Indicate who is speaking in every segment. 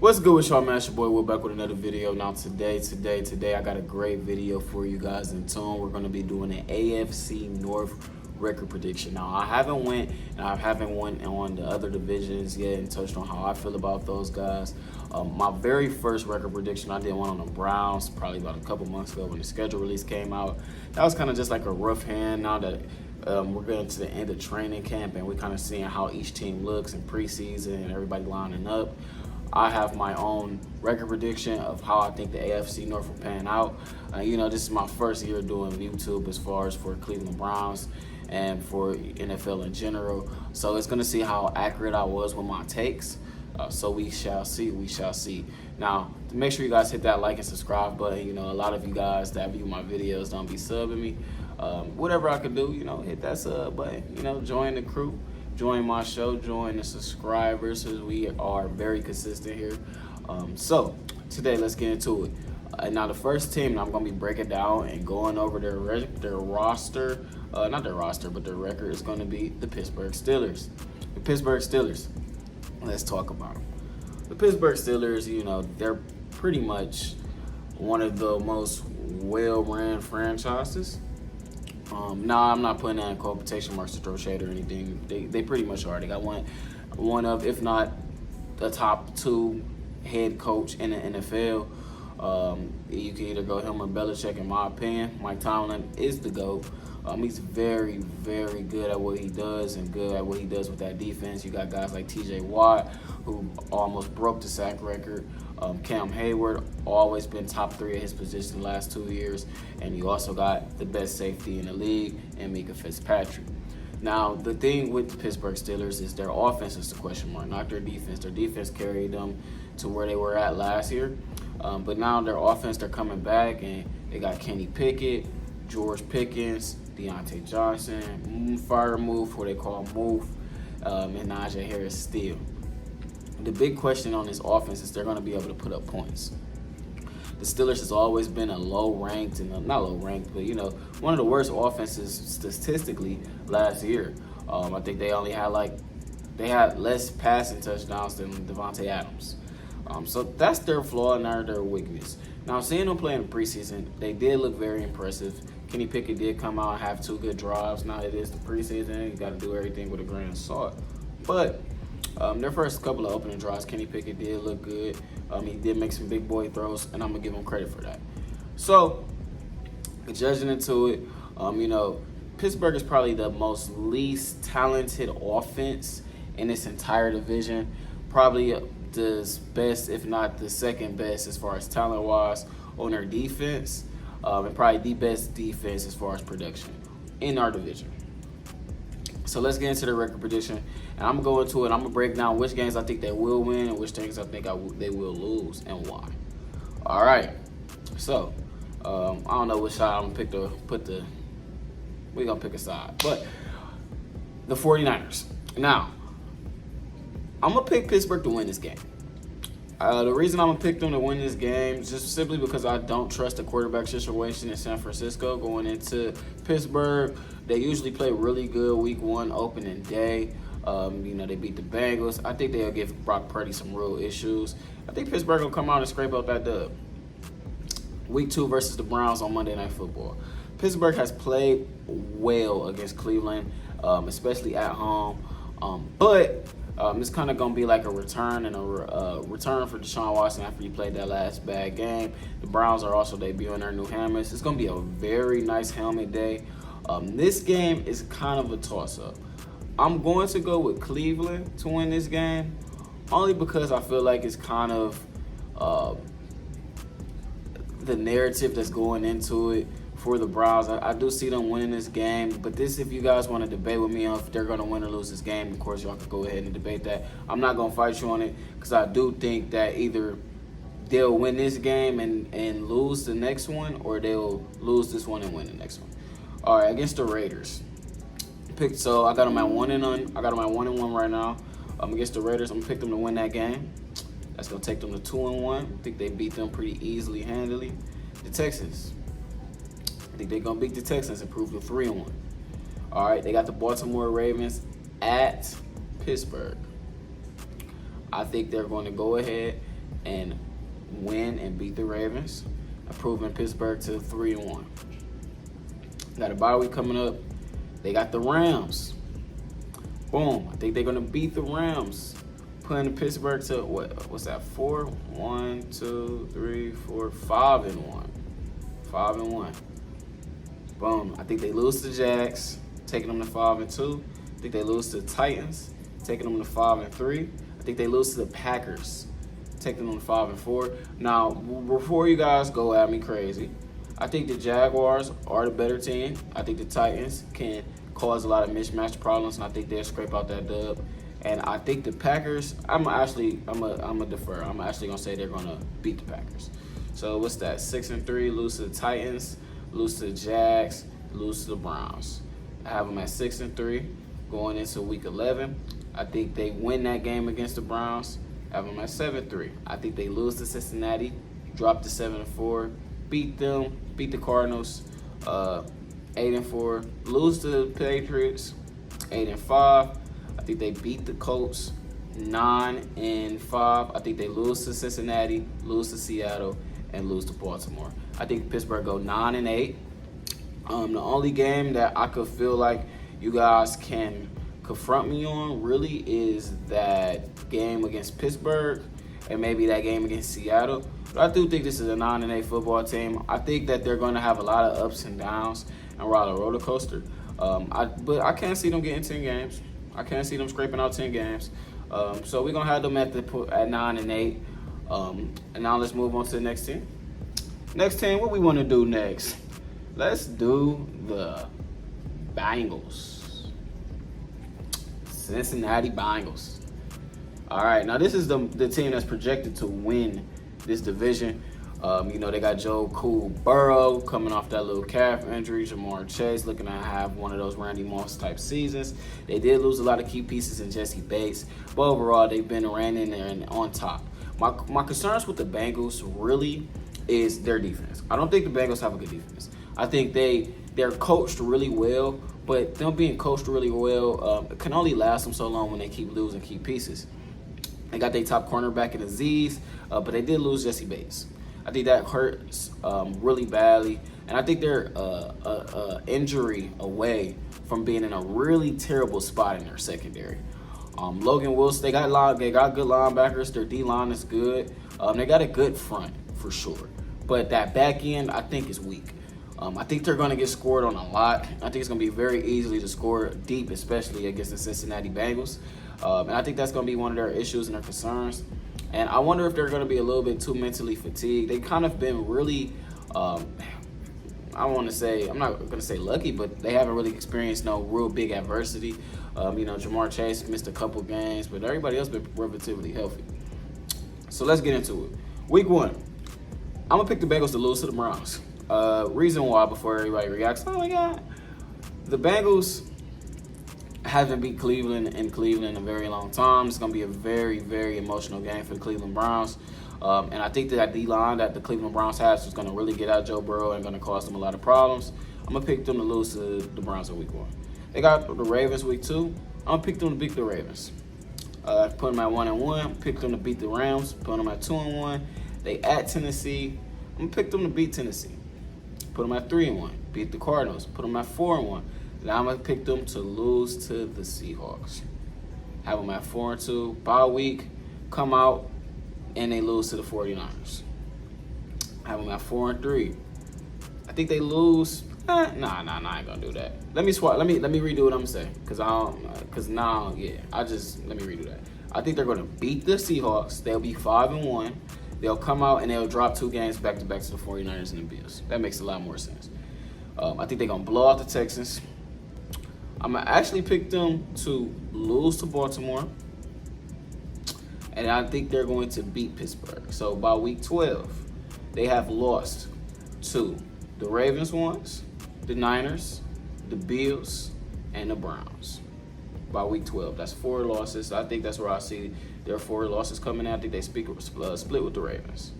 Speaker 1: What's good with y'all, man? It's your boy Will back with another video. Now today, I got a great video for you guys in tune. We're going to be doing an AFC North record prediction. Now, I haven't went on the other divisions yet and touched on how I feel about those guys. My very first record prediction, I did one on the Browns probably about a couple months ago when the schedule release came out. That was kind of just like a rough hand. Now that we're getting to the end of training camp and we're kind of seeing how each team looks in preseason and everybody lining up, I have my own record prediction of how I think the AFC North will pan out. This is my first year doing YouTube as far as for Cleveland Browns and for NFL in general. So it's going to see how accurate I was with my takes. So we shall see. Now, to make sure you guys hit that like and subscribe button. A lot of you guys that view my videos don't be subbing me. Whatever I could do, hit that sub button. Join the crew. Join my show, join the subscribers, because we are very consistent here. So today, let's get into it. Now, the first team I'm going to be breaking down and going over their roster, not their roster, but their record is going to be the Pittsburgh Steelers. The Pittsburgh Steelers, let's talk about them. The Pittsburgh Steelers, they're pretty much one of the most well-ran franchises. Now, I'm not putting that in quotation marks to throw shade or anything. They pretty much are. They got one of, if not the top two head coach in the NFL. You can either go him or Belichick, in my opinion. Mike Tomlin is the GOAT. He's very, very good at what he does and good at what he does with that defense. You got guys like T.J. Watt, who almost broke the sack record. Cam Hayward, always been top 3 at his position the last 2 years. And you also got the best safety in the league, and Mika Fitzpatrick. Now, the thing with the Pittsburgh Steelers is their offense is the question mark, not their defense. Their defense carried them to where they were at last year. But now their offense, they're coming back, and they got Kenny Pickett, George Pickens, Deontay Johnson, Fire Move, what they call Move, and Najee Harris still. The big question on this offense is they're going to be able to put up points. The Steelers has always been a low-ranked, and not low-ranked, but one of the worst offenses statistically last year. I think they only had they had less passing touchdowns than Devontae Adams. So that's their flaw and their weakness. Now, seeing them play in the preseason, they did look very impressive. Kenny Pickett did come out and have 2 good drives. Now it is the preseason. You got to do everything with a grain of salt. But their first couple of opening drives, Kenny Pickett did look good. He did make some big boy throws, and I'm going to give him credit for that. So, judging into it, Pittsburgh is probably the most least talented offense in this entire division. Probably the best, if not the second best, as far as talent-wise on their defense, and probably the best defense as far as production in our division. So let's get into the record prediction, and I'm going to go into it. I'm going to break down which games I think they will win and which things I think they will lose and why. All right. So, I don't know which side I'm going to we're going to pick a side. But the 49ers. Now, I'm going to pick Pittsburgh to win this game. The reason I'm going to pick them to win this game is just simply because I don't trust the quarterback situation in San Francisco going into Pittsburgh. They usually play really good week 1 opening day. They beat the Bengals. I think they'll give Brock Purdy some real issues. I think Pittsburgh will come out and scrape up that dub. Week 2 versus the Browns on Monday Night Football. Pittsburgh has played well against Cleveland, especially at home. But it's kind of going to be like a return for Deshaun Watson after he played that last bad game. The Browns are also debuting their new helmets. It's going to be a very nice helmet day. This game is kind of a toss-up. I'm going to go with Cleveland to win this game, only because I feel like it's kind of the narrative that's going into it for the Browns. I do see them winning this game, but if you guys want to debate with me on if they're going to win or lose this game, of course, y'all can go ahead and debate that. I'm not going to fight you on it because I do think that either they'll win this game and lose the next one, or they'll lose this one and win the next one. All right, against the Raiders. So I got them at 1-1. I got them at 1-1 right now. Against the Raiders, I'm going to pick them to win that game. That's going to take them to 2-1. I think they beat them pretty easily, handily. The Texans. I think they're going to beat the Texans and prove to 3-1. All right, they got the Baltimore Ravens at Pittsburgh. I think they're going to go ahead and win and beat the Ravens, improving Pittsburgh to 3-1. Got a bye week coming up. They got the Rams. Boom. I think they're gonna beat the Rams, putting Pittsburgh to what's that? 4, 1, 2, 3, 4, 5-1. 5-1. Boom. I think they lose to Jags, taking them to 5-2. I think they lose to the Titans, taking them to 5-3. I think they lose to the Packers, taking them to 5-4. Now, before you guys go at me crazy, I think the Jaguars are the better team. I think the Titans can cause a lot of mismatch problems, and I think they'll scrape out that dub. And I think the Packers, I'm gonna defer. I'm actually gonna say they're gonna beat the Packers. So what's that? 6-3, lose to the Titans, lose to the Jags, lose to the Browns. I have them at 6-3 going into Week 11. I think they win that game against the Browns. I have them at 7-3. I think they lose to Cincinnati, drop to 7-4, beat them, beat the Cardinals, 8-4, lose to the Patriots, 8-5. I think they beat the Colts, 9-5. I think they lose to Cincinnati, lose to Seattle, and lose to Baltimore. I think Pittsburgh go 9-8. The only game that I could feel like you guys can confront me on really is that game against Pittsburgh and maybe that game against Seattle. But I do think this is a 9-8 football team. I think that they're going to have a lot of ups and downs and ride a roller coaster. But I can't see them getting 10 games. I can't see them scraping out 10 games. So we're going to have them at 9-8. And now let's move on to the next team. Next team, what we want to do next? Let's do the Bengals. Cincinnati Bengals. All right, now this is the team that's projected to win this division. They got Joe Cool Burrow coming off that little calf injury. Jamar Chase looking to have one of those Randy Moss type seasons. They did lose a lot of key pieces in Jesse Bates, but overall they've been ran in there and on top. My concerns with the Bengals really is their defense. I don't think the Bengals have a good defense. I think they're coached really well, but them being coached really well can only last them so long when they keep losing key pieces. They got their top cornerback in Aziz, but they did lose Jesse Bates. I think that hurts really badly, and I think they're injury away from being in a really terrible spot in their secondary. Logan Wilson, they got good linebackers. Their D-line is good. They got a good front for sure, but that back end I think is weak. I think they're going to get scored on a lot. I think it's going to be very easily to score deep, especially against the Cincinnati Bengals. And I think that's going to be one of their issues and their concerns. And I wonder if they're going to be a little bit too mentally fatigued. They've kind of been really, I'm not going to say lucky, but they haven't really experienced no real big adversity. Jamar Chase missed a couple games, but everybody else been relatively healthy. So let's get into it. Week 1, I'm going to pick the Bengals to lose to the Browns. Reason why, before everybody reacts, oh my God, the Bengals haven't beat Cleveland in a very long time. It's going to be a very, very emotional game for the Cleveland Browns. And I think that D-line that the Cleveland Browns has is going to really get out Joe Burrow and going to cause them a lot of problems. I'm going to pick them to lose to the Browns in Week 1. They got the Ravens Week 2. I'm going to pick them to beat the Ravens. Put them at 1-1. Pick them to beat the Rams. Put them at 2-1. They at Tennessee. I'm going to pick them to beat Tennessee. Put them at 3-1. Beat the Cardinals. Put them at 4-1. Now I'm going to pick them to lose to the Seahawks. Have them at 4-2. Bye week, come out, and they lose to the 49ers. Have them at 4-3. I think they lose. I ain't gonna do that. Let me redo what I'm saying, let me redo that. I think they're gonna beat the Seahawks. They'll be 5-1. They'll come out and they'll drop 2 games back to back to the 49ers and the Bills. That makes a lot more sense. I think they're gonna blow out the Texans. I'm gonna actually pick them to lose to Baltimore, and I think they're going to beat Pittsburgh. So by week 12, they have lost to the Ravens once, the Niners, the Bills, and the Browns. By week 12, that's 4 losses. I think that's where I see their 4 losses coming in. I think they split with the Ravens.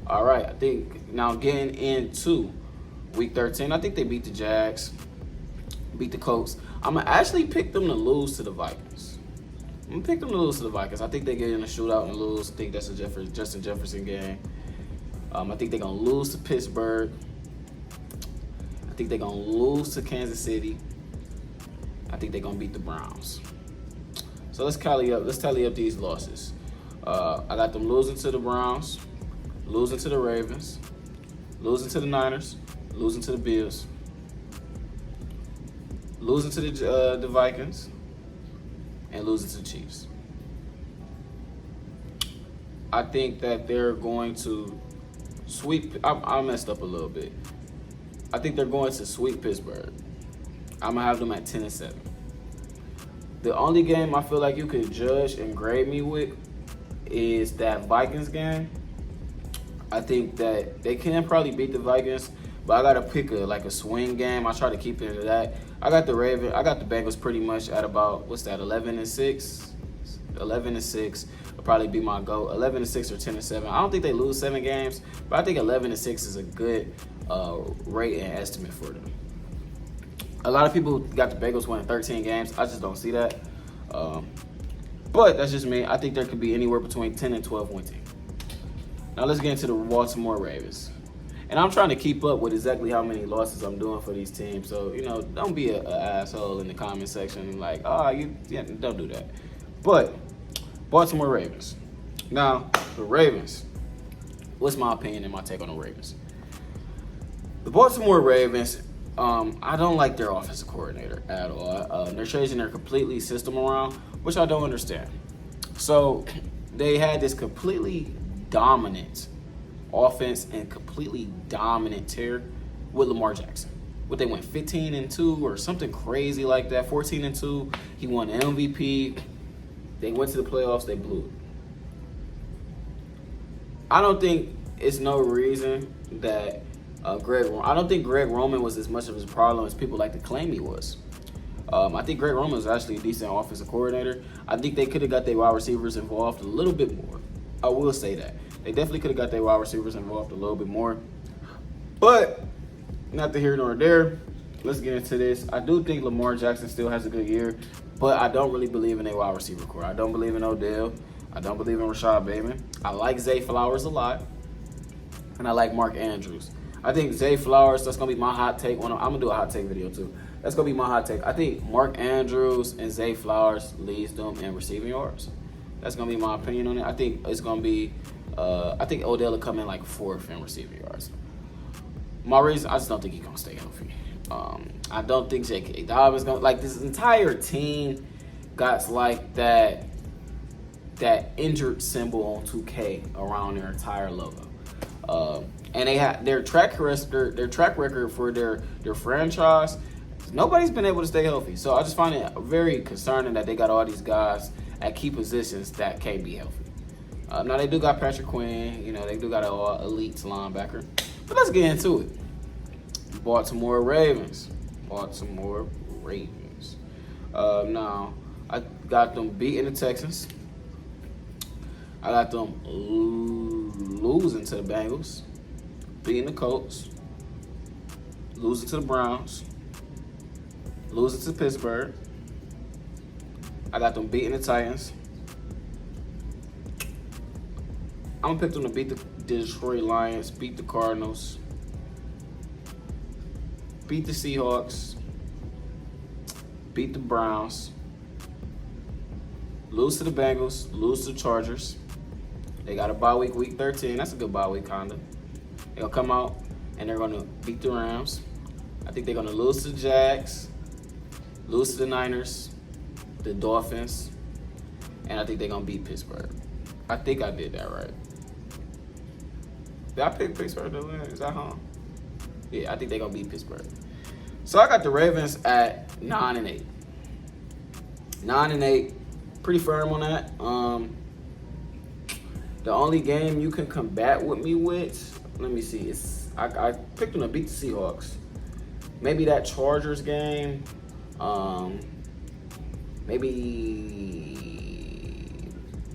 Speaker 1: All right, I think now getting into week 13, I think they beat the Jags, beat the Colts. I'm going to actually pick them to lose to the Vikings. I'm gonna pick them to lose to the Vikings. I think they get in a shootout and lose. I think that's a Justin Jefferson game. I think they're gonna lose to Pittsburgh. I think they're gonna lose to Kansas City. I think they're gonna beat the Browns. So let's tally up these losses. I got them losing to the Browns, losing to the Ravens, losing to the Niners, losing to the Bills, losing to the Vikings, and losing to the Chiefs. I think that they're going to sweep. I messed up a little bit. I think they're going to sweep Pittsburgh. I'm gonna have them at 10-7. The only game I feel like you could judge and grade me with is that Vikings game. I think that they can probably beat the Vikings, but I gotta pick a swing game. I try to keep it into that. I got the Bengals pretty much at about 11-6. 11-6 will probably be my goal. 11-6 or 10-7. I don't think they lose 7 games, but I think 11-6 is a good rate and estimate for them. A lot of people got the Bengals winning 13 games. I just don't see that. But that's just me. I think there could be anywhere between 10 and 12 win team. Now let's get into the Baltimore Ravens. And I'm trying to keep up with exactly how many losses I'm doing for these teams. So, don't be an asshole in the comment section like, don't do that. But Baltimore Ravens. Now, the Ravens. What's my opinion and my take on the Ravens? The Baltimore Ravens, I don't like their offensive coordinator at all. They're changing their completely system around, which I don't understand. So they had this completely dominant offense and completely dominant tear with Lamar Jackson. What they went 15-2 or something crazy like that, 14-2. He won the MVP. They went to the playoffs. They blew it. I don't think it's no reason that I don't think Greg Roman was as much of a problem as people like to claim he was. I think Greg Roman was actually a decent offensive coordinator. I think they could have got their wide receivers involved a little bit more. I will say that. They definitely could have got their wide receivers involved a little bit more. But, not to here nor there, let's get into this. I do think Lamar Jackson still has a good year, but I don't really believe in a wide receiver core. I don't believe in Odell. I don't believe in Rashad Bateman. I like Zay Flowers a lot, and I like Mark Andrews. I think Zay Flowers, that's going to be my hot take. I'm going to do a hot take video too. That's going to be my hot take. I think Mark Andrews and Zay Flowers leads them in receiving yards. That's going to be my opinion on it. I think it's going to be, I think Odell will come in like 4th in receiving yards. My reason, I just don't think he's going to stay healthy. I don't think J.K. Dobbins going to, like this entire team got like that injured symbol on 2K around their entire logo. And they had their track record for their franchise. Nobody's been able to stay healthy. So I just find it very concerning that they got all these guys at key positions that can't be healthy. Now they do got Patrick Quinn. They do got an elite linebacker. But let's get into it. Baltimore Ravens. Now I got them beating the Texans. I got them losing to the Bengals, beating the Colts, losing to the Browns, losing to Pittsburgh. I got them beating the Titans. I'm going to pick them to beat the Detroit Lions, beat the Cardinals, beat the Seahawks, beat the Browns, lose to the Bengals, lose to the Chargers. They got a bye week, week 13. That's a good bye week, kind of. They'll come out, and they're going to beat the Rams. I think they're going to lose to the Jags, lose to the Niners, the Dolphins, and I think they're going to beat Pittsburgh. I think I did that right. Did I pick Pittsburgh to win? Is that home? Yeah, I think they're going to beat Pittsburgh. So I got the Ravens at 9-8. 9-8. Pretty firm on that. The only game you can combat with me with, let me see, I picked them to beat the Seahawks. Maybe that Chargers game. Maybe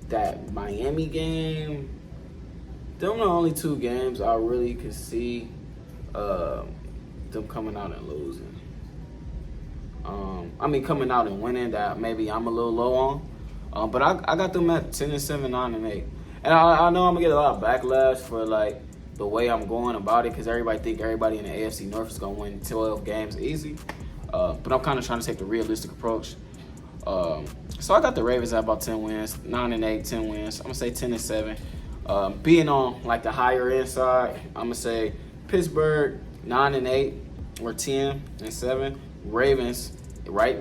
Speaker 1: that Miami game. Them are the only 2 games I really could see them coming out and losing. Coming out and winning that maybe I'm a little low on. But I got them at 10-7, 9-8. And I know I'm gonna get a lot of backlash for like the way I'm going about it, because everybody think everybody in the AFC North is gonna win 12 games easy. But I'm kind of trying to take the realistic approach. So I got the Ravens at about 10 wins, 9-8, 10 wins. I'm gonna say 10-7. Being on like the higher end side, I'm gonna say Pittsburgh 9-8 or 10-7. Ravens right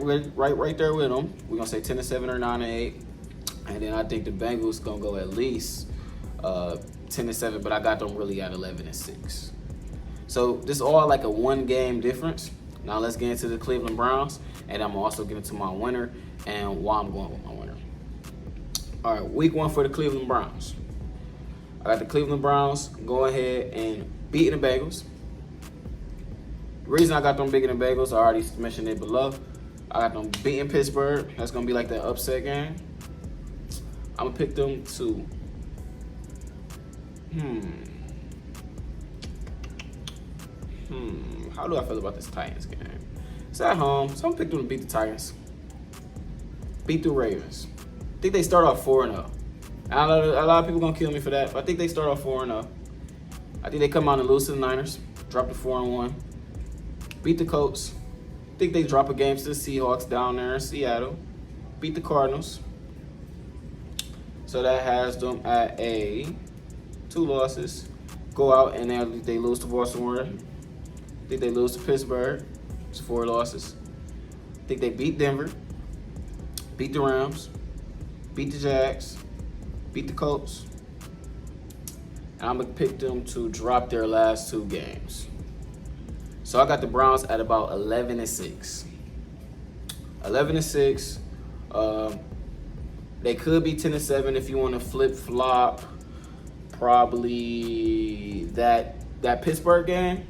Speaker 1: there with them. We're gonna say 10-7 or 9-8. And then I think the Bengals gonna go at least 10-7, but I got them really at 11-6. So this is all like a 1-game difference. Now let's get into the Cleveland Browns, and I'm also get into my winner and why I'm going with my winner. All right, week 1 for the Cleveland Browns. I got the Cleveland Browns going ahead and beating the Bengals. The reason I got them beating the Bengals, I already mentioned it below. I got them beating Pittsburgh. That's gonna be like that upset game. I'm gonna pick them to. How do I feel about this Titans game? It's at home, so I'm picking them to beat the Titans. Beat the Ravens. I think they start off 4-0. A lot of people gonna kill me for that, but I think they start off 4-0. I think they come out and lose to the Niners, drop to 4-1. Beat the Colts. I think they drop a game to the Seahawks down there in Seattle. Beat the Cardinals. So that has them at 2 losses. Go out and they lose to Baltimore. I think they lose to Pittsburgh. It's 4 losses. I think they beat Denver. Beat the Rams. Beat the Jags. Beat the Colts. And I'm going to pick them to drop their last 2 games. So I got the Browns at about 11-6. 11-6. They could be 10-7 if you want to flip-flop. Probably that Pittsburgh game.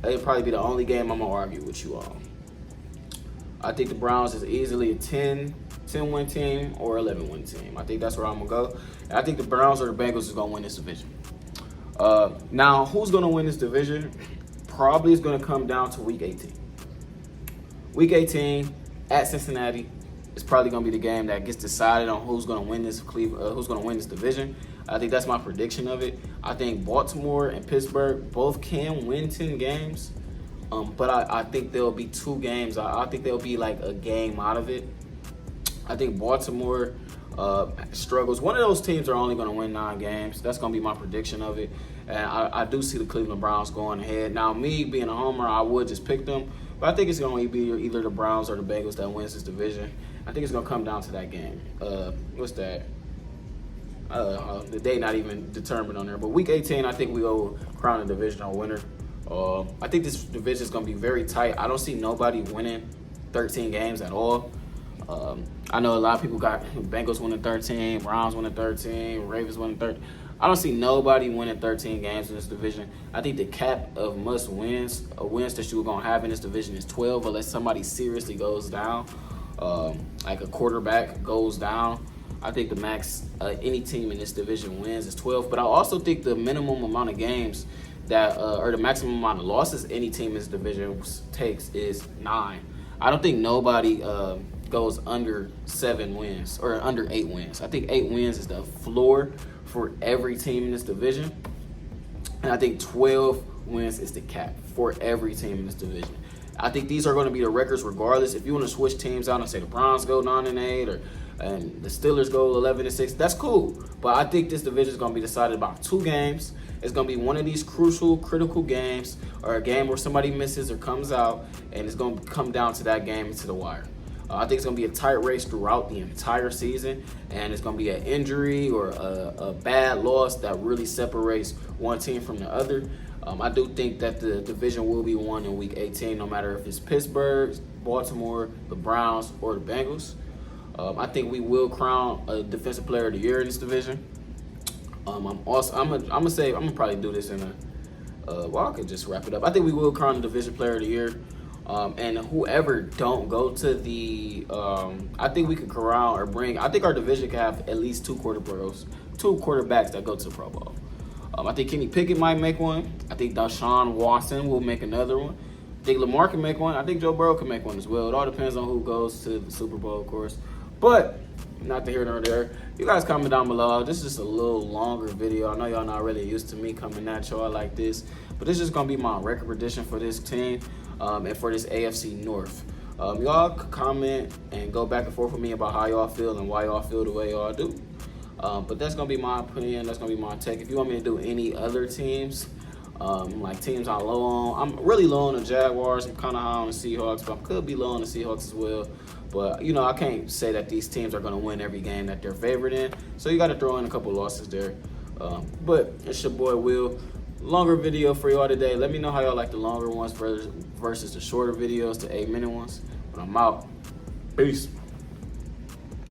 Speaker 1: It'll probably be the only game I'm going to argue with you on. I think the Browns is easily a 10-win team or 11-win team. I think that's where I'm going to go. And I think the Browns or the Bengals is going to win this division. Now, who's going to win this division? Probably is going to come down to Week 18. Week 18 at Cincinnati is probably going to be the game that gets decided on who's going to win this division. I think that's my prediction of it. I think Baltimore and Pittsburgh both can win 10 games, but I think there'll be 2 games. I think there'll be like a game out of it. I think Baltimore struggles. One of those teams are only going to win 9 games. That's going to be my prediction of it. And I do see the Cleveland Browns going ahead. Now, me being a homer, I would just pick them. But I think it's going to be either the Browns or the Bengals that wins this division. I think it's going to come down to that game. What's that? The day not even determined on there. But Week 18, I think we go crown a divisional winner. I think this division is going to be very tight. I don't see nobody winning 13 games at all. I know a lot of people got Bengals winning 13, Browns winning 13, Ravens winning 13. I don't see nobody winning 13 games in this division. I think the cap of wins that you're going to have in this division is 12 unless somebody seriously goes down, like a quarterback goes down. I think the max any team in this division wins is 12. But I also think the minimum amount of games that or the maximum amount of losses any team in this division takes is 9. I don't think nobody goes under 7 wins or under 8 wins. I think 8 wins is the floor for every team in this division. And I think 12 wins is the cap for every team in this division. I think these are going to be the records regardless. If you want to switch teams out and say the Browns go 9-8 and the Steelers go 11-6, that's cool. But I think this division is going to be decided about 2 games. It's going to be one of these crucial, critical games or a game where somebody misses or comes out, and it's going to come down to that game into the wire. I think it's going to be a tight race throughout the entire season, and it's going to be an injury or a bad loss that really separates one team from the other. I do think that the division will be won in Week 18, no matter if it's Pittsburgh, Baltimore, the Browns, or the Bengals. I think we will crown a Defensive Player of the Year in this division. I'm gonna probably do this in I could just wrap it up. I think we will crown the Division Player of the Year. And whoever don't go to the, I think we could crown or bring. I think our division can have at least 2 quarterbacks that go to the Pro Bowl. I think Kenny Pickett might make one. I think Deshaun Watson will make another one. I think Lamar can make one. I think Joe Burrow can make one as well. It all depends on who goes to the Super Bowl, of course. But not to here nor there. You guys comment down below. This is just a little longer video. I know y'all not really used to me coming at y'all like this, but this is gonna be my record prediction for this team and for this AFC North. Y'all could comment and go back and forth with me about how y'all feel and why y'all feel the way y'all do. But that's gonna be my opinion. That's gonna be my take. If you want me to do any other teams, like teams I'm low on, I'm really low on the Jaguars. I'm kind of high on the Seahawks, but I could be low on the Seahawks as well. But you know, I can't say that these teams are gonna win every game that they're favored in. So you got to throw in a couple losses there. But it's your boy Will. Longer video for y'all today. Let me know how y'all like the longer ones versus the shorter videos, the 8-minute ones. But I'm out. Peace.